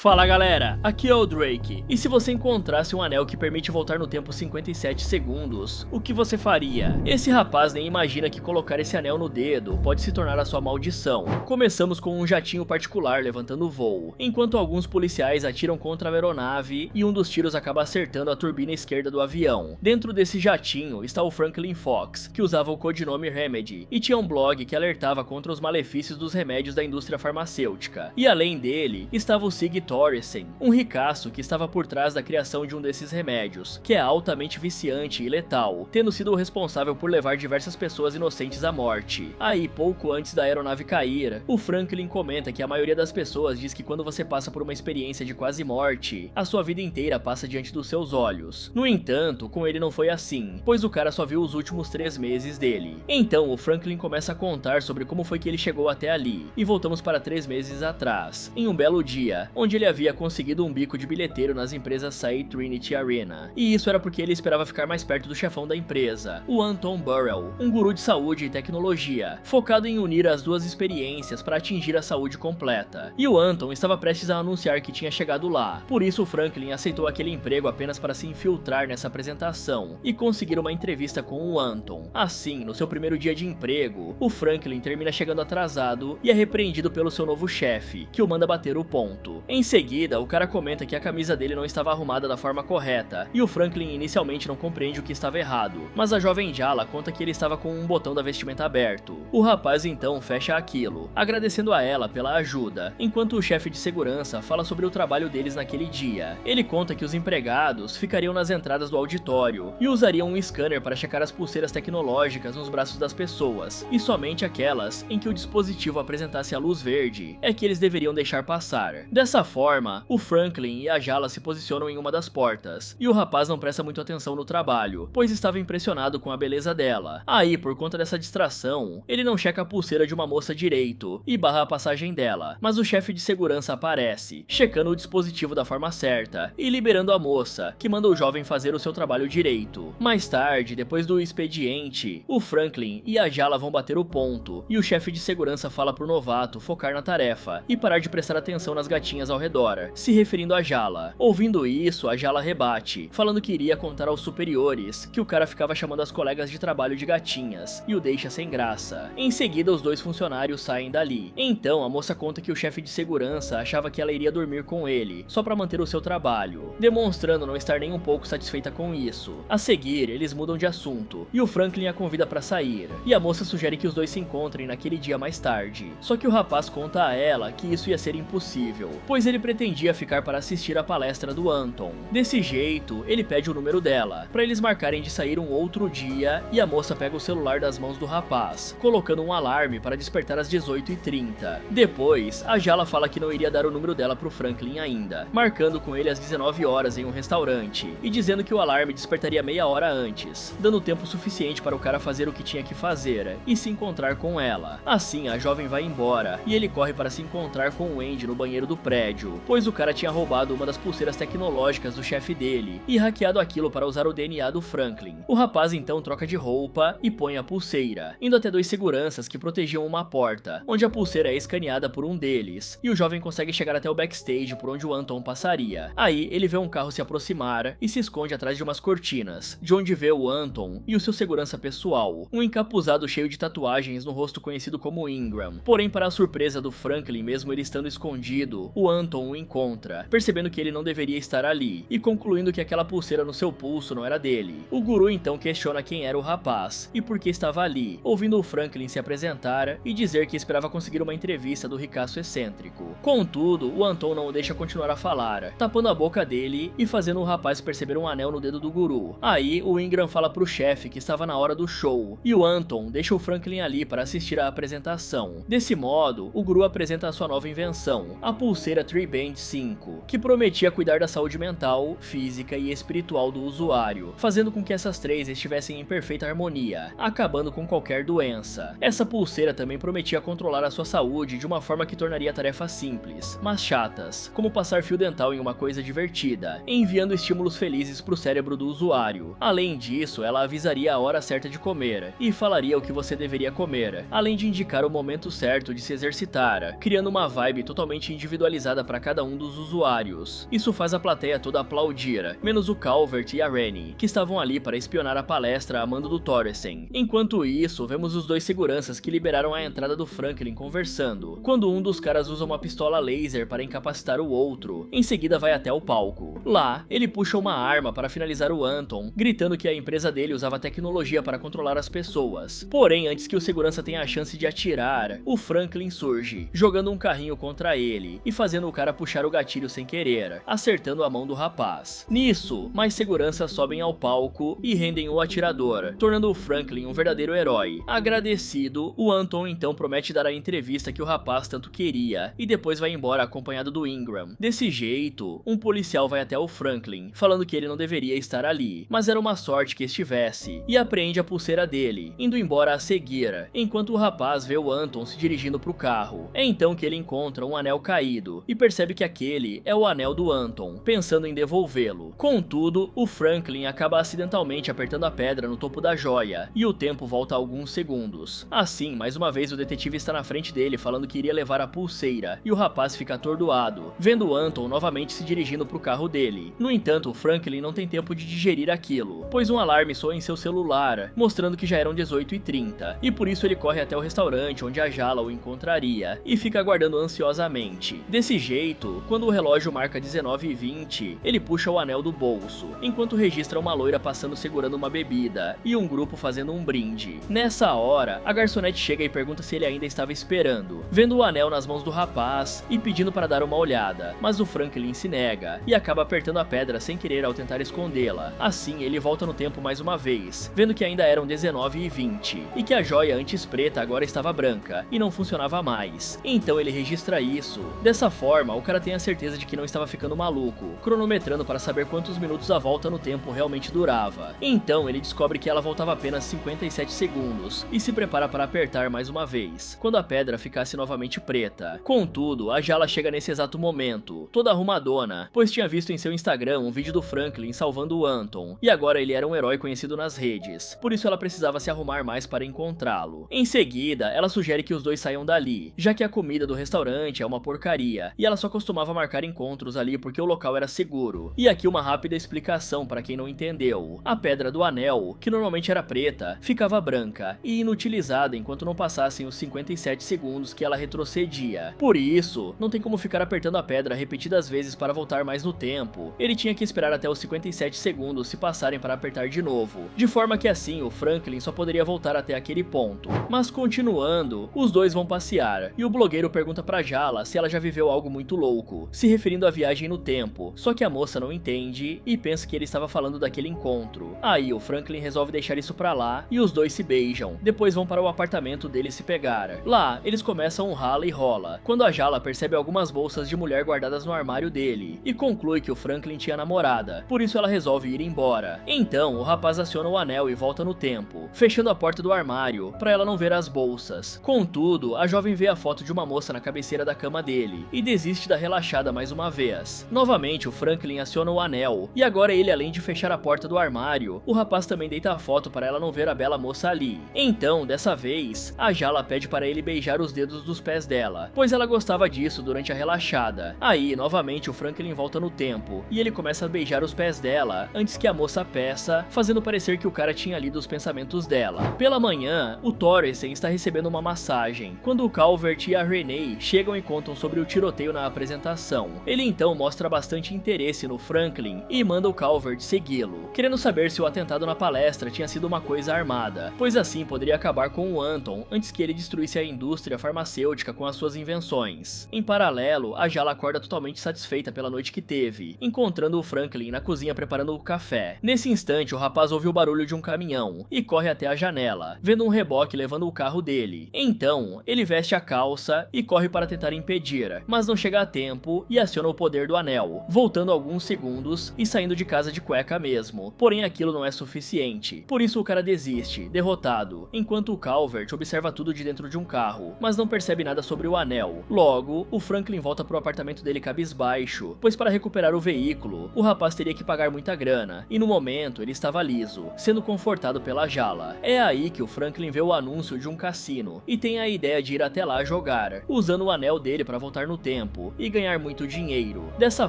Fala galera, aqui é o Drake, e se você encontrasse um anel que permite voltar no tempo 57 segundos, o que você faria? Esse rapaz nem imagina que colocar esse anel no dedo pode se tornar a sua maldição. Começamos com um jatinho particular levantando voo, enquanto alguns policiais atiram contra a aeronave e um dos tiros acaba acertando a turbina esquerda do avião. Dentro desse jatinho está o Franklin Fox, que usava o codinome Remedy, e tinha um blog que alertava contra os malefícios dos remédios da indústria farmacêutica. E além dele, estava o Sig Thoresen, um ricaço que estava por trás da criação de um desses remédios, que é altamente viciante e letal, tendo sido o responsável por levar diversas pessoas inocentes à morte. Aí, pouco antes da aeronave cair, o Franklin comenta que a maioria das pessoas diz que quando você passa por uma experiência de quase morte, a sua vida inteira passa diante dos seus olhos. No entanto, com ele não foi assim, pois o cara só viu os últimos 3 meses dele. Então, o Franklin começa a contar sobre como foi que ele chegou até ali, e voltamos para 3 meses atrás, em um belo dia, onde ele havia conseguido um bico de bilheteiro nas empresas Sai Trinity Arena, e isso era porque ele esperava ficar mais perto do chefão da empresa, o Anton Burrell, um guru de saúde e tecnologia, focado em unir as duas experiências para atingir a saúde completa. E o Anton estava prestes a anunciar que tinha chegado lá, por isso o Franklin aceitou aquele emprego apenas para se infiltrar nessa apresentação e conseguir uma entrevista com o Anton. Assim, no seu primeiro dia de emprego, o Franklin termina chegando atrasado e é repreendido pelo seu novo chefe, que o manda bater o ponto. Em seguida, o cara comenta que a camisa dele não estava arrumada da forma correta, e o Franklin inicialmente não compreende o que estava errado, mas a jovem Jala conta que ele estava com um botão da vestimenta aberto. O rapaz então fecha aquilo, agradecendo a ela pela ajuda, enquanto o chefe de segurança fala sobre o trabalho deles naquele dia. Ele conta que os empregados ficariam nas entradas do auditório e usariam um scanner para checar as pulseiras tecnológicas nos braços das pessoas, e somente aquelas em que o dispositivo apresentasse a luz verde é que eles deveriam deixar passar. Dessa forma, o Franklin e a Jala se posicionam em uma das portas, e o rapaz não presta muito atenção no trabalho, pois estava impressionado com a beleza dela. Aí, por conta dessa distração, ele não checa a pulseira de uma moça direito e barra a passagem dela, mas o chefe de segurança aparece, checando o dispositivo da forma certa e liberando a moça, que manda o jovem fazer o seu trabalho direito. Mais tarde, depois do expediente, o Franklin e a Jala vão bater o ponto, e o chefe de segurança fala pro novato focar na tarefa e parar de prestar atenção nas gatinhas ao redor, se referindo a Jala. Ouvindo isso, a Jala rebate, falando que iria contar aos superiores que o cara ficava chamando as colegas de trabalho de gatinhas, e o deixa sem graça. Em seguida, os dois funcionários saem dali. Então, a moça conta que o chefe de segurança achava que ela iria dormir com ele, só pra manter o seu trabalho, demonstrando não estar nem um pouco satisfeita com isso. A seguir, eles mudam de assunto, e o Franklin a convida pra sair, e a moça sugere que os dois se encontrem naquele dia mais tarde. Só que o rapaz conta a ela que isso ia ser impossível, pois ele pretendia ficar para assistir a palestra do Anton. Desse jeito, ele pede o número dela, para eles marcarem de sair um outro dia, e a moça pega o celular das mãos do rapaz, colocando um alarme para despertar às 18h30. Depois, a Jala fala que não iria dar o número dela pro Franklin ainda, marcando com ele às 19 horas em um restaurante, e dizendo que o alarme despertaria meia hora antes, dando tempo suficiente para o cara fazer o que tinha que fazer, e se encontrar com ela. Assim, a jovem vai embora, e ele corre para se encontrar com o Andy no banheiro do prédio, pois o cara tinha roubado uma das pulseiras tecnológicas do chefe dele, e hackeado aquilo para usar o DNA do Franklin. O rapaz então troca de roupa e põe a pulseira, indo até 2 seguranças que protegiam uma porta, onde a pulseira é escaneada por um deles, e o jovem consegue chegar até o backstage por onde o Anton passaria. Aí, ele vê um carro se aproximar e se esconde atrás de umas cortinas, de onde vê o Anton e o seu segurança pessoal, um encapuzado cheio de tatuagens no rosto conhecido como Ingram. Porém, para a surpresa do Franklin, mesmo ele estando escondido, o Anton o encontra, percebendo que ele não deveria estar ali, e concluindo que aquela pulseira no seu pulso não era dele. O guru então questiona quem era o rapaz, e por que estava ali, ouvindo o Franklin se apresentar e dizer que esperava conseguir uma entrevista do ricaço excêntrico. Contudo, o Anton não o deixa continuar a falar, tapando a boca dele e fazendo o rapaz perceber um anel no dedo do guru. Aí, o Ingram fala pro chefe que estava na hora do show, e o Anton deixa o Franklin ali para assistir à apresentação. Desse modo, o guru apresenta a sua nova invenção, a pulseira Tri-Band 5, que prometia cuidar da saúde mental, física e espiritual do usuário, fazendo com que essas três estivessem em perfeita harmonia, acabando com qualquer doença. Essa pulseira também prometia controlar a sua saúde de uma forma que tornaria tarefas simples, mas chatas, como passar fio dental em uma coisa divertida, enviando estímulos felizes para o cérebro do usuário. Além disso, ela avisaria a hora certa de comer, e falaria o que você deveria comer, além de indicar o momento certo de se exercitar, criando uma vibe totalmente individualizada para cada um dos usuários. Isso faz a plateia toda aplaudir, menos o Calvert e a Rennie, que estavam ali para espionar a palestra a mando do Thoresen. Enquanto isso, vemos os dois seguranças que liberaram a entrada do Franklin conversando, quando um dos caras usa uma pistola laser para incapacitar o outro. Em seguida vai até o palco. Lá, ele puxa uma arma para finalizar o Anton, gritando que a empresa dele usava tecnologia para controlar as pessoas. Porém, antes que o segurança tenha a chance de atirar, o Franklin surge, jogando um carrinho contra ele e fazendo o cara puxar o gatilho sem querer, acertando a mão do rapaz. Nisso, mais seguranças sobem ao palco e rendem o atirador, tornando o Franklin um verdadeiro herói. Agradecido, o Anton então promete dar a entrevista que o rapaz tanto queria e depois vai embora acompanhado do Ingram. Desse jeito, um policial vai até o Franklin, falando que ele não deveria estar ali, mas era uma sorte que estivesse, e apreende a pulseira dele, indo embora a seguir, enquanto o rapaz vê o Anton se dirigindo pro carro. É então que ele encontra um anel caído e percebe que aquele é o anel do Anton, pensando em devolvê-lo. Contudo, o Franklin acaba acidentalmente apertando a pedra no topo da joia, e o tempo volta a alguns segundos. Assim, mais uma vez o detetive está na frente dele falando que iria levar a pulseira, e o rapaz fica atordoado, vendo o Anton novamente se dirigindo pro carro dele. No entanto, o Franklin não tem tempo de digerir aquilo, pois um alarme soa em seu celular, mostrando que já eram 18h30, e por isso ele corre até o restaurante onde a Jala o encontraria, e fica aguardando ansiosamente. Desse jeito, quando o relógio marca 19h20, ele puxa o anel do bolso, enquanto registra uma loira passando segurando uma bebida, e um grupo fazendo um brinde. Nessa hora, a garçonete chega e pergunta se ele ainda estava esperando, vendo o anel nas mãos do rapaz e pedindo para dar uma olhada, mas o Franklin se nega, e acaba apertando a pedra sem querer ao tentar escondê-la. Assim, ele volta no tempo mais uma vez, vendo que ainda eram 19h20, e que a joia antes preta agora estava branca, e não funcionava mais. Então ele registra isso. Dessa forma, o cara tem a certeza de que não estava ficando maluco, cronometrando para saber quantos minutos a volta no tempo realmente durava. Então ele descobre que ela voltava apenas 57 segundos, e se prepara para apertar mais uma vez, quando a pedra ficasse novamente preta. Contudo, a Jala chega nesse exato momento, toda arrumadona, pois tinha visto em seu Instagram um vídeo do Franklin salvando o Anton, e agora ele era um herói conhecido nas redes, por isso ela precisava se arrumar mais para encontrá-lo. Em seguida, ela sugere que os dois saiam dali, já que a comida do restaurante é uma porcaria, e ela só costumava marcar encontros ali porque o local era seguro. E aqui uma rápida explicação para quem não entendeu. A pedra do anel, que normalmente era preta, ficava branca e inutilizada enquanto não passassem os 57 segundos que ela retrocedia. Por isso, não tem como ficar apertando a pedra repetidas vezes para voltar mais no tempo. Ele tinha que esperar até os 57 segundos se passarem para apertar de novo, de forma que assim o Franklin só poderia voltar até aquele ponto. Mas continuando, os dois vão passear, e o blogueiro pergunta pra Jala se ela já viveu algo muito louco, se referindo à viagem no tempo, só que a moça não entende e pensa que ele estava falando daquele encontro. Aí o Franklin resolve deixar isso pra lá e os dois se beijam, depois vão para o apartamento dele se pegar. Lá, eles começam um rala e rola, quando a Jala percebe algumas bolsas de mulher guardadas no armário dele, e conclui que o Franklin tinha namorada, por isso ela resolve ir embora. Então, o rapaz aciona o anel e volta no tempo, fechando a porta do armário, pra ela não ver as bolsas. Contudo, a jovem vê a foto de uma moça na cabeceira da cama dele, e desiste da relaxada mais uma vez. Novamente, o Franklin aciona o anel, e agora ele, além de fechar a porta do armário, o rapaz também deita a foto para ela não ver a bela moça ali. Então, dessa vez, a Jala pede para ele beijar os dedos dos pés dela, pois ela gostava disso durante a relaxada. Aí, novamente, o Franklin volta no tempo, e ele começa a beijar os pés dela, antes que a moça peça, fazendo parecer que o cara tinha lido os pensamentos dela. Pela manhã, o Thoresen está recebendo uma massagem, quando o Calvert e a Renee chegam e contam sobre o tiroteio na apresentação. Ele então mostra bastante interesse no Franklin e manda o Calvert segui-lo, querendo saber se o atentado na palestra tinha sido uma coisa armada, pois assim poderia acabar com o Anton antes que ele destruísse a indústria farmacêutica com as suas invenções. Em paralelo, a Jala acorda totalmente satisfeita pela noite que teve, encontrando o Franklin na cozinha preparando o café. Nesse instante, o rapaz ouve o barulho de um caminhão e corre até a janela, vendo um reboque levando o carro dele. Então, ele veste a calça e corre para tentar impedir, mas não chega a tempo e aciona o poder do anel, voltando alguns segundos e saindo de casa de cueca mesmo. Porém, aquilo não é suficiente, por isso o cara desiste, derrotado, enquanto o Calvert observa tudo de dentro de um carro, mas não percebe nada sobre o anel. Logo, o Franklin volta pro apartamento dele cabisbaixo, pois para recuperar o veículo, o rapaz teria que pagar muita grana, e no momento ele estava liso, sendo confortado pela Jala. É aí que o Franklin vê o anúncio de um cassino, e tem a ideia de ir até lá jogar, usando o anel dele para voltar no tempo, tempo e ganhar muito dinheiro. Dessa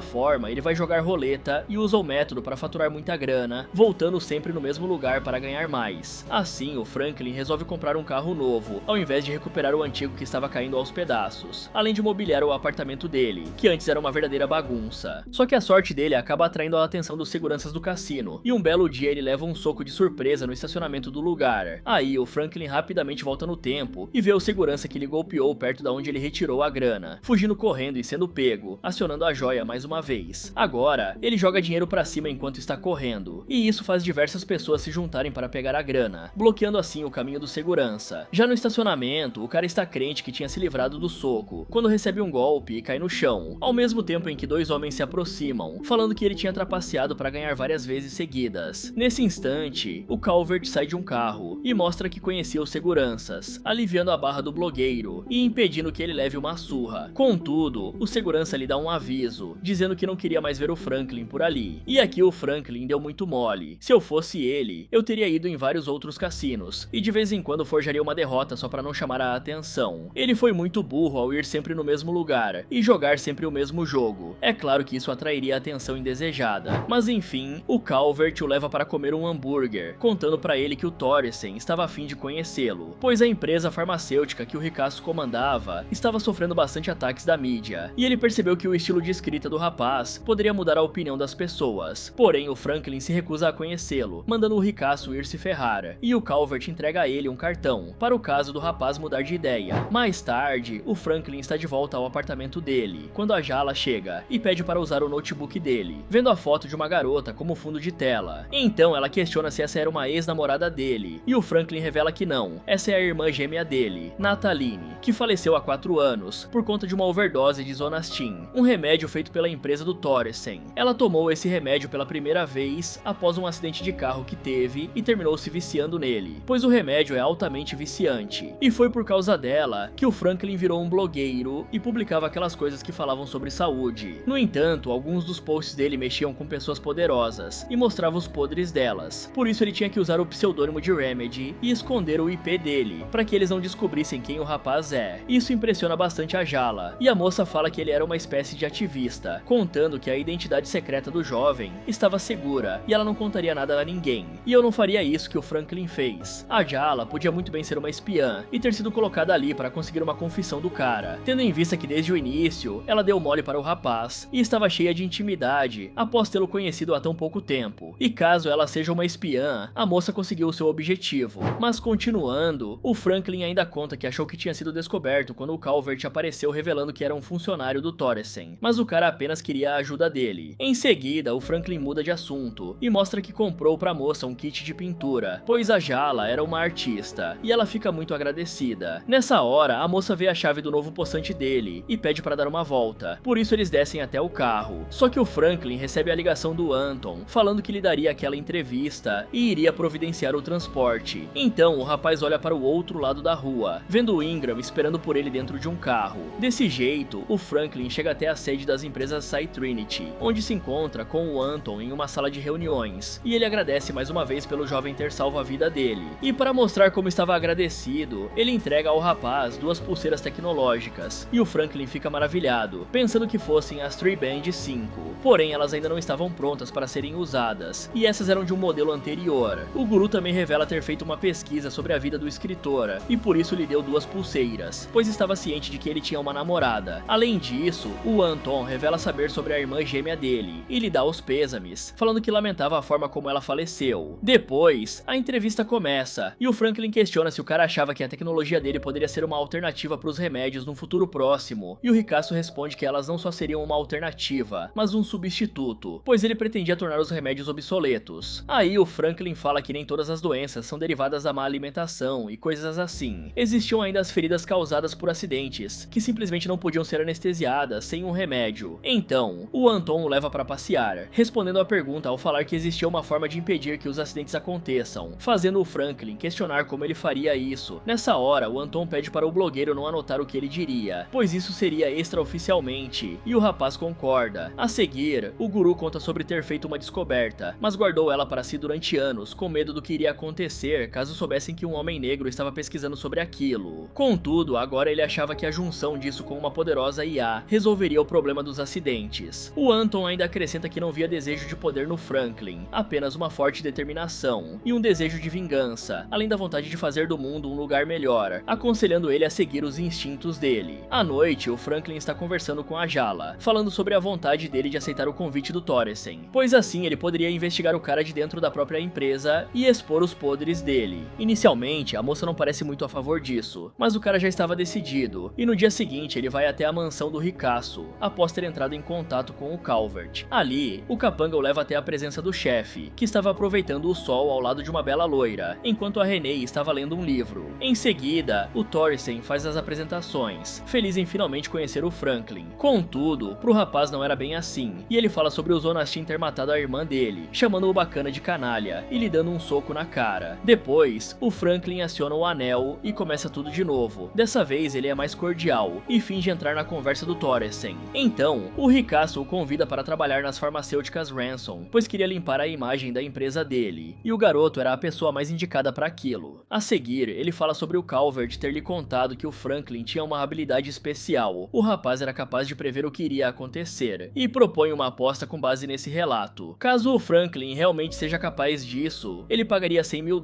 forma, ele vai jogar roleta e usa o método para faturar muita grana, voltando sempre no mesmo lugar para ganhar mais. Assim, o Franklin resolve comprar um carro novo, ao invés de recuperar o antigo que estava caindo aos pedaços, além de mobiliar o apartamento dele, que antes era uma verdadeira bagunça. Só que a sorte dele acaba atraindo a atenção dos seguranças do cassino, e um belo dia ele leva um soco de surpresa no estacionamento do lugar. Aí, o Franklin rapidamente volta no tempo e vê o segurança que lhe golpeou perto da onde ele retirou a grana, fugindo correndo e sendo pego, acionando a joia mais uma vez. Agora, ele joga dinheiro pra cima enquanto está correndo, e isso faz diversas pessoas se juntarem para pegar a grana, bloqueando assim o caminho do segurança. Já no estacionamento, o cara está crente que tinha se livrado do soco, quando recebe um golpe e cai no chão, ao mesmo tempo em que dois homens se aproximam, falando que ele tinha trapaceado para ganhar várias vezes seguidas. Nesse instante, o Calvert sai de um carro e mostra que conhecia os seguranças, aliviando a barra do blogueiro e impedindo que ele leve uma surra. Contudo, o segurança lhe dá um aviso, dizendo que não queria mais ver o Franklin por ali. E aqui o Franklin deu muito mole. Se eu fosse ele, eu teria ido em vários outros cassinos, e de vez em quando forjaria uma derrota só para não chamar a atenção. Ele foi muito burro ao ir sempre no mesmo lugar, e jogar sempre o mesmo jogo. É claro que isso atrairia a atenção indesejada. Mas enfim, o Calvert o leva para comer um hambúrguer, contando para ele que o Thoresen estava a fim de conhecê-lo, pois a empresa farmacêutica que o ricaço comandava estava sofrendo bastante ataques da mídia, e ele percebeu que o estilo de escrita do rapaz poderia mudar a opinião das pessoas. Porém, o Franklin se recusa a conhecê-lo, mandando o ricaço ir se ferrar, e o Calvert entrega a ele um cartão, para o caso do rapaz mudar de ideia. Mais tarde, o Franklin está de volta ao apartamento dele, quando a Jala chega e pede para usar o notebook dele, vendo a foto de uma garota como fundo de tela. Então ela questiona se essa era uma ex-namorada dele, e o Franklin revela que não, essa é a irmã gêmea dele, Nataline, que faleceu há 4 anos, por conta de uma overdose de Zonastin, um remédio feito pela empresa do Thoresen. Ela tomou esse remédio pela primeira vez após um acidente de carro que teve e terminou se viciando nele, pois o remédio é altamente viciante. E foi por causa dela que o Franklin virou um blogueiro e publicava aquelas coisas que falavam sobre saúde. No entanto, alguns dos posts dele mexiam com pessoas poderosas e mostravam os podres delas. Por isso ele tinha que usar o pseudônimo de Remedy e esconder o IP dele, para que eles não descobrissem quem o rapaz é. Isso impressiona bastante a Jala, e a moça fala que ele era uma espécie de ativista, contando que a identidade secreta do jovem estava segura e ela não contaria nada a ninguém. E eu não faria isso que o Franklin fez. A Jala podia muito bem ser uma espiã e ter sido colocada ali para conseguir uma confissão do cara, tendo em vista que desde o início ela deu mole para o rapaz e estava cheia de intimidade após tê-lo conhecido há tão pouco tempo. E caso ela seja uma espiã, a moça conseguiu o seu objetivo. Mas continuando, o Franklin ainda conta que achou que tinha sido descoberto quando o Calvert apareceu revelando que era um funcionário do Thoresen, mas o cara apenas queria a ajuda dele. Em seguida, o Franklin muda de assunto e mostra que comprou pra moça um kit de pintura, pois a Jala era uma artista, e ela fica muito agradecida. Nessa hora, a moça vê a chave do novo poçante dele e pede para dar uma volta, por isso eles descem até o carro. Só que o Franklin recebe a ligação do Anton, falando que lhe daria aquela entrevista e iria providenciar o transporte. Então o rapaz olha para o outro lado da rua, vendo o Ingram esperando por ele dentro de um carro. Desse jeito, o Franklin chega até a sede das empresas Psy Trinity, onde se encontra com o Anton em uma sala de reuniões, e ele agradece mais uma vez pelo jovem ter salvo a vida dele. E para mostrar como estava agradecido, ele entrega ao rapaz 2 pulseiras tecnológicas, e o Franklin fica maravilhado, pensando que fossem as Tri-Band 5. Porém, elas ainda não estavam prontas para serem usadas, e essas eram de um modelo anterior. O guru também revela ter feito uma pesquisa sobre a vida do escritor, e por isso lhe deu 2 pulseiras, pois estava ciente de que ele tinha uma namorada. Além disso, o Anton revela saber sobre a irmã gêmea dele, e lhe dá os pêsames, falando que lamentava a forma como ela faleceu. Depois, a entrevista começa, e o Franklin questiona se o cara achava que a tecnologia dele poderia ser uma alternativa para os remédios num futuro próximo, e o ricaço responde que elas não só seriam uma alternativa, mas um substituto, pois ele pretendia tornar os remédios obsoletos. Aí o Franklin fala que nem todas as doenças são derivadas da má alimentação e coisas assim. Existiam ainda as feridas causadas por acidentes, que simplesmente não podiam ser anestesiadas sem um remédio. Então, o Anton o leva para passear, respondendo à pergunta ao falar que existia uma forma de impedir que os acidentes aconteçam, fazendo o Franklin questionar como ele faria isso. Nessa hora, o Anton pede para o blogueiro não anotar o que ele diria, pois isso seria extraoficialmente, e o rapaz concorda. A seguir, o guru conta sobre ter feito uma descoberta, mas guardou ela para si durante anos, com medo do que iria acontecer caso soubessem que um homem negro estava pesquisando sobre aquilo. Contudo, agora ele achava que a junção disso com uma poderosa poderosa IA resolveria o problema dos acidentes. O Anton ainda acrescenta que não via desejo de poder no Franklin, apenas uma forte determinação e um desejo de vingança, além da vontade de fazer do mundo um lugar melhor, aconselhando ele a seguir os instintos dele. À noite, o Franklin está conversando com a Jala, falando sobre a vontade dele de aceitar o convite do Thoresen, pois assim ele poderia investigar o cara de dentro da própria empresa e expor os podres dele. Inicialmente, a moça não parece muito a favor disso, mas o cara já estava decidido, e no dia seguinte ele vai até a mansão do ricaço, após ter entrado em contato com o Calvert. Ali, o capanga o leva até a presença do chefe, que estava aproveitando o sol ao lado de uma bela loira, enquanto a Renée estava lendo um livro. Em seguida, o Thoresen faz as apresentações, feliz em finalmente conhecer o Franklin. Contudo, pro rapaz não era bem assim, e ele fala sobre o Zonastin ter matado a irmã dele, chamando-o bacana de canalha e lhe dando um soco na cara. Depois, o Franklin aciona o anel e começa tudo de novo. Dessa vez ele é mais cordial e finge entrar na conversa do Thoresen. Então, o ricaço o convida para trabalhar nas farmacêuticas Ransom, pois queria limpar a imagem da empresa dele, e o garoto era a pessoa mais indicada para aquilo. A seguir, ele fala sobre o Calvert ter lhe contado que o Franklin tinha uma habilidade especial. O rapaz era capaz de prever o que iria acontecer, e propõe uma aposta com base nesse relato. Caso o Franklin realmente seja capaz disso, ele pagaria $100 mil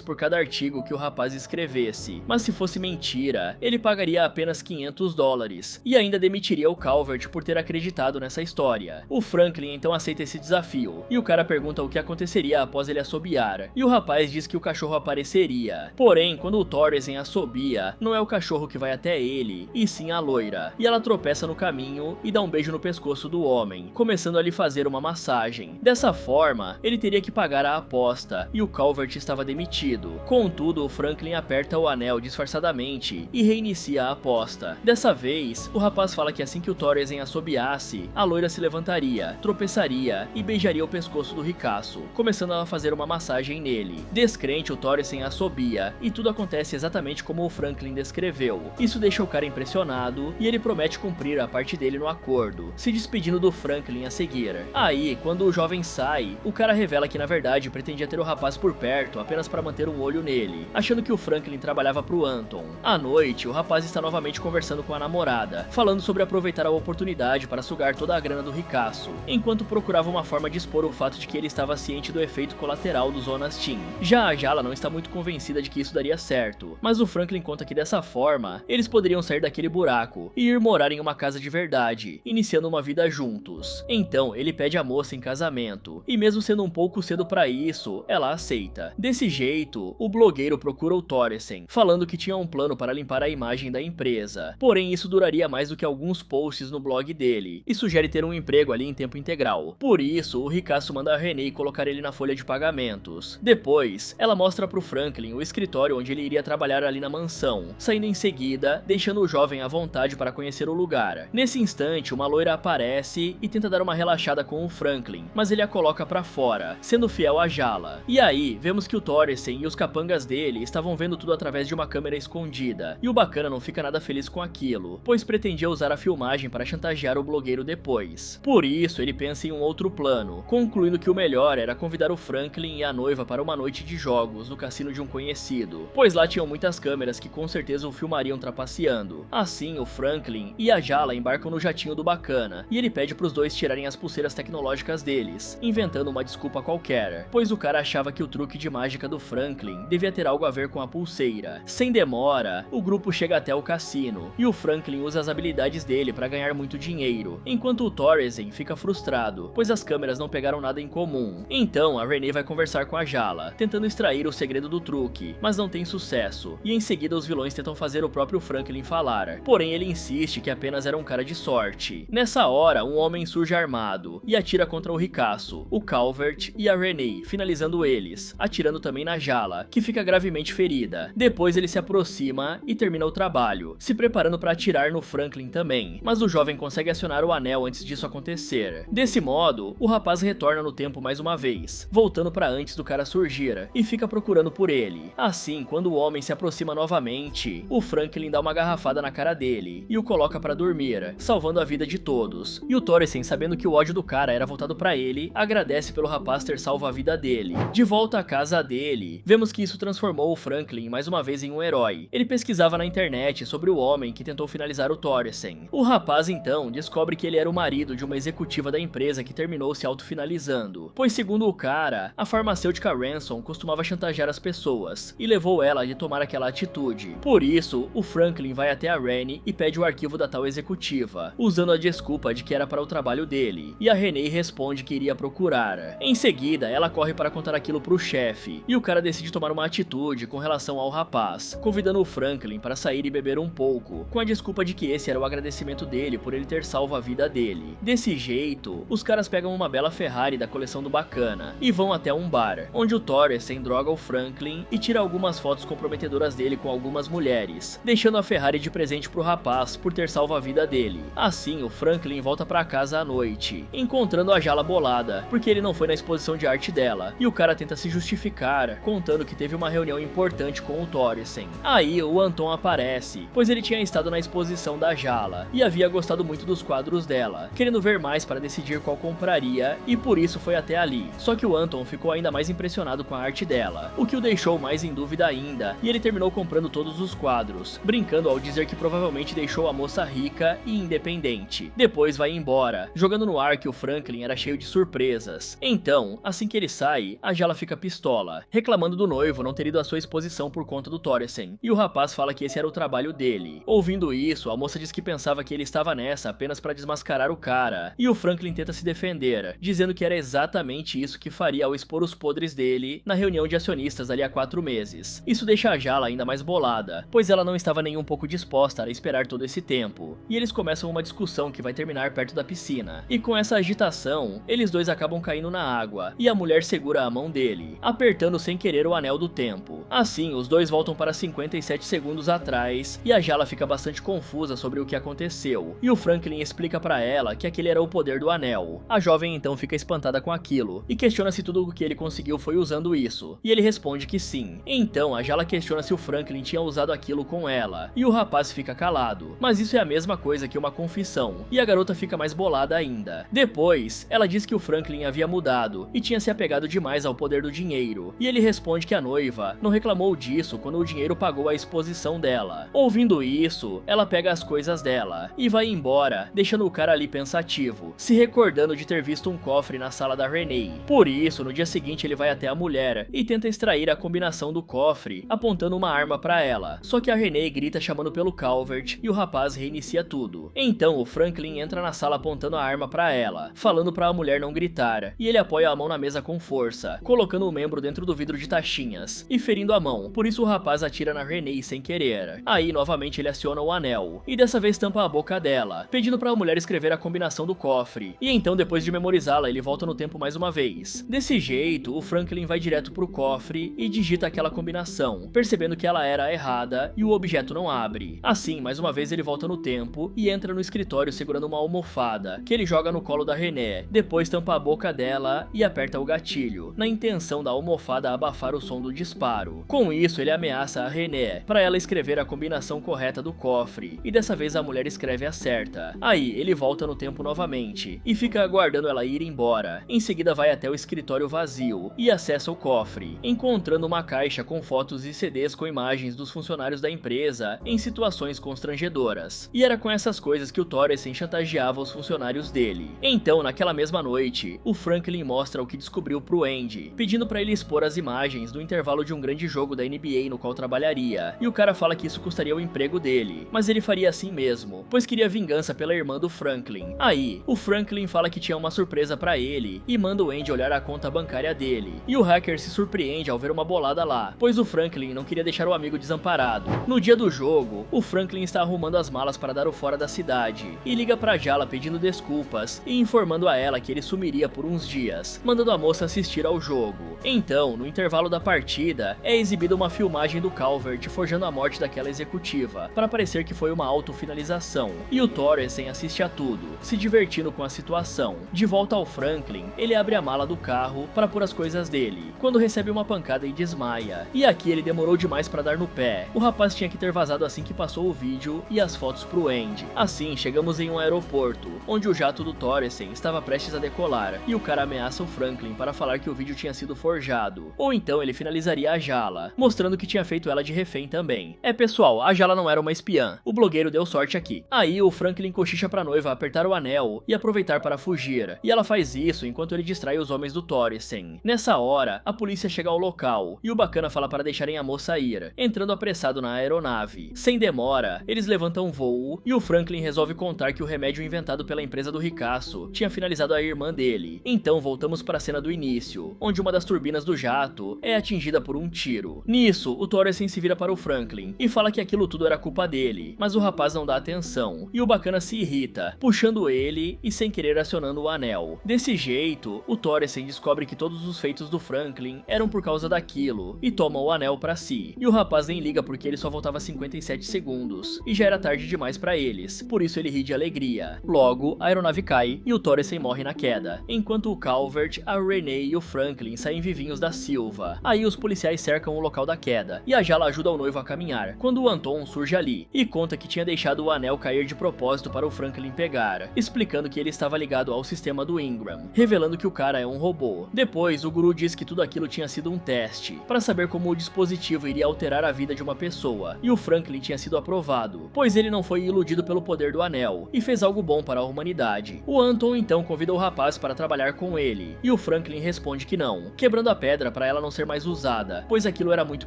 por cada artigo que o rapaz escrevesse, mas se fosse mentira, ele pagaria apenas $500, e ainda demitiria o Calvert por ter acreditado nessa história. O Franklin então aceita esse desafio, e o cara pergunta o que aconteceria após ele assobiar, e o rapaz diz que o cachorro apareceria. Porém, quando o Thoresen assobia, não é o cachorro que vai até ele, e sim a loira, e ela tropeça no caminho e dá um beijo no pescoço do homem, começando a lhe fazer uma massagem. Dessa forma, ele teria que pagar a aposta, e o Calvert estava demitido. Contudo, o Franklin aperta o anel disfarçadamente e reinicia a aposta. Dessa vez, o rapaz fala que assim que o Thoresen assobiasse, a loira se levantaria, tropeçaria e beijaria o pescoço do ricaço, começando a fazer uma massagem nele. Descrente, o Thoresen assobia, e tudo acontece exatamente como o Franklin descreveu. Isso deixa o cara impressionado, e ele promete cumprir a parte dele no acordo, se despedindo do Franklin a seguir. Aí, quando o jovem sai, o cara revela que na verdade pretendia ter o rapaz por perto apenas para manter um olho nele, achando que o Franklin trabalhava pro Anton. À noite, o rapaz está novamente conversando com a namorada, falando sobre aproveitar a oportunidade para sugar toda a grana do ricaço, enquanto procurava uma forma de expor o fato de que ele estava ciente do efeito colateral do Zonastin. Já a Jala não está muito convencida de que isso daria certo, mas o Franklin conta que dessa forma, eles poderiam sair daquele buraco e ir morar em uma casa de verdade, iniciando uma vida juntos. Então, ele pede a moça em casamento, e mesmo sendo um pouco cedo para isso, ela aceita. Desse jeito, o blogueiro procura o Thoresen, falando que tinha um plano para limpar a imagem da empresa. Porém, isso duraria mais do que alguns posts no blog dele, e sugere ter um emprego ali em tempo integral. Por isso, o ricaço manda a Renée colocar ele na folha de pagamentos. Depois, ela mostra pro Franklin o escritório onde ele iria trabalhar ali na mansão, saindo em seguida, deixando o jovem à vontade para conhecer o lugar. Nesse instante, uma loira aparece e tenta dar uma relaxada com o Franklin, mas ele a coloca pra fora, sendo fiel a Jala. E aí, vemos que o Thoresen e os capangas dele estavam vendo tudo através de uma câmera escondida, e o bacana não fica nada feliz com aquilo, pois pretendia usar a filmagem para chantagear o blogueiro depois. Por isso, ele pensa em um outro plano, concluindo que o melhor era convidar o Franklin e a noiva para uma noite de jogos no cassino de um conhecido, pois lá tinham muitas câmeras que com certeza o filmariam trapaceando. Assim, o Franklin e a Jala embarcam no jatinho do bacana, e ele pede pros dois tirarem as pulseiras tecnológicas deles, inventando uma desculpa qualquer, pois o cara achava que o truque de mágica do Franklin devia ter algo a ver com a pulseira. Sem demora, o grupo chega até o cassino, e o Franklin usa as habilidades dele para ganhar muito dinheiro, enquanto o Thoresen fica frustrado, pois as câmeras não pegaram nada em comum. Então, a Renée vai conversar com a Jala, tentando extrair o segredo do truque, mas não tem sucesso, e em seguida os vilões tentam fazer o próprio Franklin falar, porém ele insiste que apenas era um cara de sorte. Nessa hora, um homem surge armado, e atira contra o ricaço, o Calvert e a Renée, finalizando eles, atirando também na Jala, que fica gravemente ferida. Depois ele se aproxima e termina o trabalho, se preparando para atirar no Franklin também, mas o jovem consegue acionar o anel antes disso acontecer. Desse modo, o rapaz retorna no tempo mais uma vez, voltando para antes do cara surgir, e fica procurando por ele. Assim, quando o homem se aproxima novamente, o Franklin dá uma garrafada na cara dele e o coloca para dormir, salvando a vida de todos. E o Thoresen, sabendo que o ódio do cara era voltado para ele, agradece pelo rapaz ter salvo a vida dele. De volta à casa dele, vemos que isso transformou o Franklin mais uma vez em um herói. Ele pesquisava na internet sobre o homem que tentou finalizar o Thoresen, Thoresen. O rapaz então descobre que ele era o marido de uma executiva da empresa que terminou se autofinalizando, pois segundo o cara, a farmacêutica Ransom costumava chantagear as pessoas, e levou ela a tomar aquela atitude. Por isso, o Franklin vai até a Renée e pede o arquivo da tal executiva, usando a desculpa de que era para o trabalho dele, e a Renée responde que iria procurar. Em seguida, ela corre para contar aquilo pro chefe, e o cara decide tomar uma atitude com relação ao rapaz, convidando o Franklin para sair e beber um pouco, com a desculpa de que esse era o agradecimento dele por ele ter salvo a vida dele. Desse jeito, os caras pegam uma bela Ferrari da coleção do Bacana e vão até um bar, onde o Thoresen droga o Franklin e tira algumas fotos comprometedoras dele com algumas mulheres, deixando a Ferrari de presente pro rapaz por ter salvo a vida dele. Assim, o Franklin volta pra casa à noite, encontrando a Jala bolada, porque ele não foi na exposição de arte dela, e o cara tenta se justificar, contando que teve uma reunião importante com o Thoresen. Aí, o Anton aparece, pois ele tinha estado na exposição da Jala, e havia gostado muito dos quadros dela, querendo ver mais para decidir qual compraria, e por isso foi até ali. Só que o Anton ficou ainda mais impressionado com a arte dela, o que o deixou mais em dúvida ainda, e ele terminou comprando todos os quadros, brincando ao dizer que provavelmente deixou a moça rica e independente. Depois vai embora, jogando no ar que o Franklin era cheio de surpresas. Então, assim que ele sai, a Jala fica pistola, reclamando do noivo não ter ido à sua exposição por conta do Thoresen, e o rapaz fala que esse era o trabalho dele. Ouvindo isso, a moça diz que pensava que ele estava nessa apenas para desmascarar o cara, e o Franklin tenta se defender, dizendo que era exatamente isso que faria ao expor os podres dele na reunião de acionistas ali há 4 meses. Isso deixa a Jala ainda mais bolada, pois ela não estava nem um pouco disposta a esperar todo esse tempo, e eles começam uma discussão que vai terminar perto da piscina, e com essa agitação, eles dois acabam caindo na água, e a mulher segura a mão dele, apertando sem querer o anel do tempo. Assim, os dois voltam para 57 segundos atrás, e a Jala fica bastante confusa sobre o que aconteceu, e o Franklin explica para ela que aquele era o poder do anel. A jovem então fica espantada com aquilo, e questiona se tudo o que ele conseguiu foi usando isso, e ele responde que sim. Então a Jala questiona se o Franklin tinha usado aquilo com ela, e o rapaz fica calado, mas isso é a mesma coisa que uma confissão, e a garota fica mais bolada ainda. Depois, ela diz que o Franklin havia mudado, e tinha se apegado demais ao poder do dinheiro, e ele responde que a noiva não reclamou disso quando o dinheiro pagou a exposição dela. Ouvindo isso, ela pega as coisas dela, e vai embora, deixando o cara ali pensativo, se recordando de ter visto um cofre na sala da Renée. Por isso, no dia seguinte ele vai até a mulher, e tenta extrair a combinação do cofre, apontando uma arma pra ela, só que a Renée grita chamando pelo Calvert, e o rapaz reinicia tudo. Então o Franklin entra na sala apontando a arma pra ela, falando pra a mulher não gritar, e ele apoia a mão na mesa com força, colocando o membro dentro do vidro de taxinhas, e ferindo a mão, por isso o rapaz atira na Renée sem querer. Aí novamente ele aciona o anel, e dessa vez tampa a boca dela, pedindo pra mulher escrever a combinação do cofre, e então depois de memorizá-la ele volta no tempo mais uma vez. Desse jeito, o Franklin vai direto pro cofre e digita aquela combinação, percebendo que ela era errada e o objeto não abre. Assim, mais uma vez ele volta no tempo e entra no escritório segurando uma almofada, que ele joga no colo da Renée, depois tampa a boca dela e aperta o gatilho, na intenção da almofada abafar o som do disparo. Com isso, ele ameaça a Renée para ela escrever a combinação correta do cofre, e dessa vez a mulher escreve a certa. Aí, ele volta no tempo novamente, e fica aguardando ela ir embora. Em seguida vai até o escritório vazio, e acessa o cofre, encontrando uma caixa com fotos e CDs com imagens dos funcionários da empresa em situações constrangedoras. E era com essas coisas que o Thoresen chantageava os funcionários dele. Então, naquela mesma noite, o Franklin mostra o que descobriu pro Andy, pedindo pra ele expor as imagens do intervalo de um grande jogo da NBA no qual trabalharia, e o cara fala que isso custaria o emprego dele, mas ele faria assim mesmo, pois queria vingança pela irmã do Franklin. Aí, o Franklin fala que tinha uma surpresa pra ele, e manda o Andy olhar a conta bancária dele, e o hacker se surpreende ao ver uma bolada lá, pois o Franklin não queria deixar o amigo desamparado. No dia do jogo, o Franklin está arrumando as malas para dar o fora da cidade, e liga pra Jala pedindo desculpas, e informando a ela que ele sumiria por uns dias, mandando a moça assistir ao jogo. Então, no intervalo da partida, é exibida uma filmagem do Calvert forjando a morte daquela executiva, para parecer que foi uma autofinalização, e o Thoresen assiste a tudo, se divertindo com a situação. De volta ao Franklin, ele abre a mala do carro para pôr as coisas dele, quando recebe uma pancada e desmaia, e aqui ele demorou demais para dar no pé. O rapaz tinha que ter vazado assim que passou o vídeo e as fotos pro Andy. Assim, chegamos em um aeroporto, onde o jato do Thoresen estava prestes a decolar, e o cara ameaça o Franklin para falar que o vídeo tinha sido forjado, ou então ele finalizaria a Jala, mostrando que tinha feito ela de refém também. Pessoal, a Jala não era uma espiã. O blogueiro deu deu sorte aqui. Aí o Franklin cochicha pra noiva apertar o anel e aproveitar para fugir, e ela faz isso enquanto ele distrai os homens do Thoresen. Nessa hora, a polícia chega ao local, e o bacana fala para deixarem a moça ir, entrando apressado na aeronave. Sem demora, eles levantam voo, e o Franklin resolve contar que o remédio inventado pela empresa do ricaço tinha finalizado a irmã dele. Então voltamos para a cena do início, onde uma das turbinas do jato é atingida por um tiro. Nisso, o Thoresen se vira para o Franklin e fala que aquilo tudo era culpa dele, mas o rapaz não dá atenção, e o bacana se irrita, puxando ele e sem querer acionando o anel. Desse jeito, o Thoresen descobre que todos os feitos do Franklin eram por causa daquilo, e toma o anel pra si. E o rapaz nem liga porque ele só faltava 57 segundos, e já era tarde demais pra eles, por isso ele ri de alegria. Logo, a aeronave cai e o Thoresen morre na queda, enquanto o Calvert, a Renee e o Franklin saem vivinhos da Silva. Aí os policiais cercam o local da queda, e a Jala ajuda o noivo a caminhar, quando o Anton surge ali, e conta que tinha deixado o anel cair de propósito para o Franklin pegar, explicando que ele estava ligado ao sistema do Ingram, revelando que o cara é um robô. Depois, o guru diz que tudo aquilo tinha sido um teste, para saber como o dispositivo iria alterar a vida de uma pessoa, e o Franklin tinha sido aprovado, pois ele não foi iludido pelo poder do anel, e fez algo bom para a humanidade. O Anton então convida o rapaz para trabalhar com ele, e o Franklin responde que não, quebrando a pedra para ela não ser mais usada, pois aquilo era muito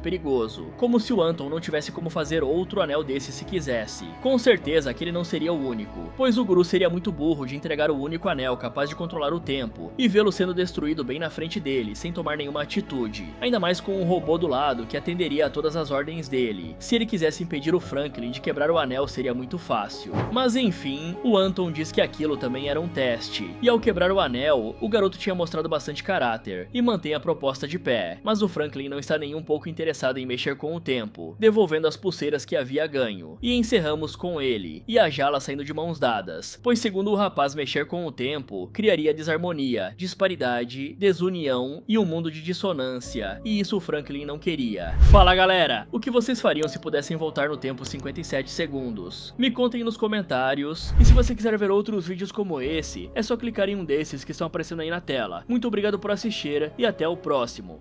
perigoso, como se o Anton não tivesse como fazer outro anel desse se quisesse. Com certeza aquele não seria o único, pois o guru seria muito burro de entregar o único anel capaz de controlar o tempo, e vê-lo sendo destruído bem na frente dele, sem tomar nenhuma atitude, ainda mais com um robô do lado que atenderia a todas as ordens dele. Se ele quisesse impedir o Franklin de quebrar o anel seria muito fácil. Mas enfim, o Anton diz que aquilo também era um teste, e ao quebrar o anel, o garoto tinha mostrado bastante caráter, e mantém a proposta de pé, mas o Franklin não está nem um pouco interessado em mexer com o tempo, devolvendo as pulseiras que havia ganho, e encerramos com ele, e a Jala saindo de mãos dadas, pois segundo o rapaz mexer com o tempo, criaria desarmonia, disparidade, desunião e um mundo de dissonância, e isso o Franklin não queria. Fala galera, o que vocês fariam se pudessem voltar no tempo 57 segundos? Me contem nos comentários, e se você quiser ver outros vídeos como esse, é só clicar em um desses que estão aparecendo aí na tela. Muito obrigado por assistir, e até o próximo.